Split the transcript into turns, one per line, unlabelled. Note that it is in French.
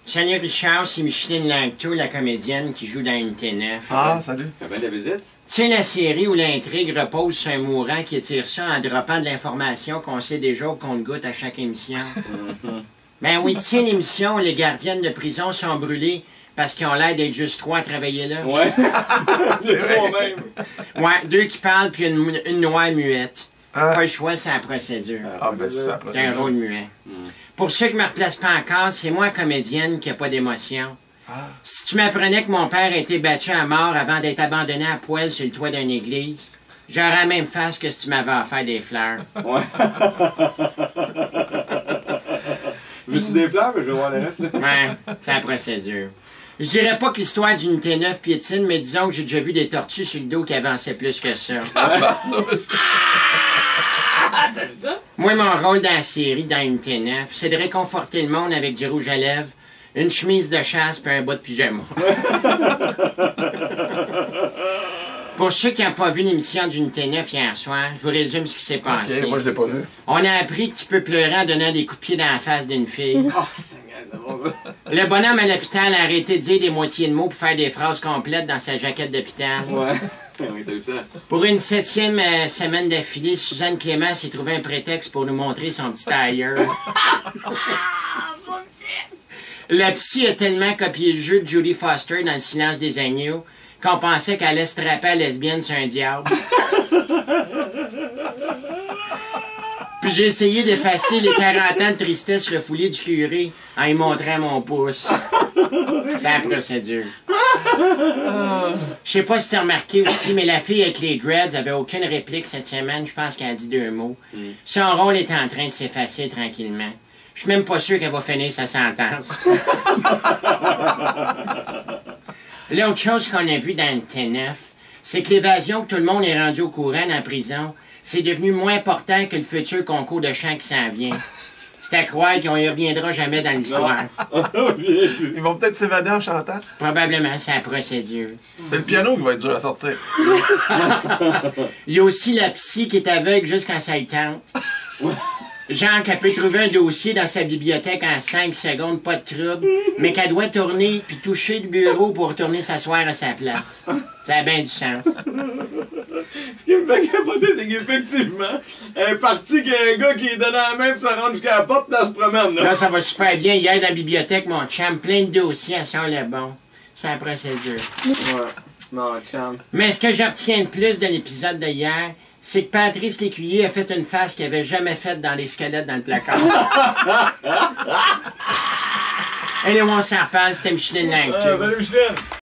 Salut Richard, c'est Micheline Langto, la comédienne qui joue dans Unité 9.
Ah, salut.
T'as bien de la visite?
Tu sais, la série où l'intrigue repose sur un mourant qui étire ça en droppant de l'information qu'on sait déjà ou qu'on goûte à chaque émission. Ben oui, tu sais, l'émission où les gardiennes de prison sont brûlées parce qu'ils ont l'air d'être juste 3 à travailler là.
Ouais. C'est trop même.
Ouais, 2 qui parlent puis une noire muette.
Ah.
Pas le choix, c'est la procédure.
Ah, ben c'est ça,
C'est un rôle muet. Pour ceux qui ne me replacent pas encore, c'est moi, comédienne, qui n'a pas d'émotion. Si tu m'apprenais que mon père a été battu à mort avant d'être abandonné à poil sur le toit d'une église, j'aurais la même face que si tu m'avais offert des fleurs.
Ouais. Veux-tu des fleurs? Je vais voir le reste, là.
Ouais, c'est la procédure. Je dirais pas que l'histoire d'Unité 9 piétine, mais disons que j'ai déjà vu des tortues sur le dos qui avançaient plus que ça.
T'as vu ça?
Moi, mon rôle dans la série, dans Unité 9, c'est de réconforter le monde avec du rouge à lèvres, une chemise de chasse et un bas de pyjama. Pour ceux qui n'ont pas vu l'émission d'Unité 9 hier soir, je vous résume ce qui s'est passé.
Ok, moi je l'ai pas vu.
On a appris que tu peux pleurer en donnant des coups de pied dans la face d'une fille.
Oh, Seigneur, c'est bon, ça.
Le bonhomme à l'hôpital a arrêté de dire des moitiés de mots pour faire des phrases complètes dans sa jaquette d'hôpital.
Ouais. Oui, t'as vu ça?
Pour une 7e semaine d'affilée, Suzanne Clément s'est trouvé un prétexte pour nous montrer son petit tailleur. La psy a tellement copié le jeu de Jodie Foster dans Le silence des agneaux qu'on pensait qu'elle allait se trapper à lesbienne sur un diable. Puis j'ai essayé d'effacer les 40 ans de tristesse refoulée du curé en lui montrant mon pouce. C'est la procédure. Je sais pas si t'as remarqué aussi, mais la fille avec les dreads avait aucune réplique cette semaine. Je pense qu'elle a dit 2 mots. Son rôle est en train de s'effacer tranquillement. Je suis même pas sûr qu'elle va finir sa sentence. L'autre chose qu'on a vu dans le T9, c'est que l'évasion que tout le monde est rendu au courant dans la prison, c'est devenu moins important que le futur concours de chant qui s'en vient. C'est à croire qu'on y reviendra jamais dans l'histoire.
Ils vont peut-être s'évader en chantant.
Probablement, c'est la procédure.
C'est le piano qui va être dur à sortir.
Il y a aussi la psy qui est aveugle juste quand ça y tente. Genre qu'elle peut trouver un dossier dans sa bibliothèque en 5 secondes, pas de trouble, mais qu'elle doit tourner puis toucher le bureau pour retourner s'asseoir à sa place. Ça a bien du sens.
Ce qui me fait capoter, c'est qu'effectivement, un parti qui a un gars qui est donné la main pour se rendre jusqu'à la porte, là, se promène, là.
Là, ça va super bien. Hier, dans la bibliothèque, mon chum, plein de dossiers, elle sent le bon. C'est la procédure.
Ouais. Non, chum.
Mais ce que je retiens le plus de l'épisode de hier, c'est que Patrice Lécuyer a fait une face qu'il n'avait jamais faite dans les squelettes dans le placard. Allez, on s'en reparle, c'était Micheline Langto.
Salut, Micheline.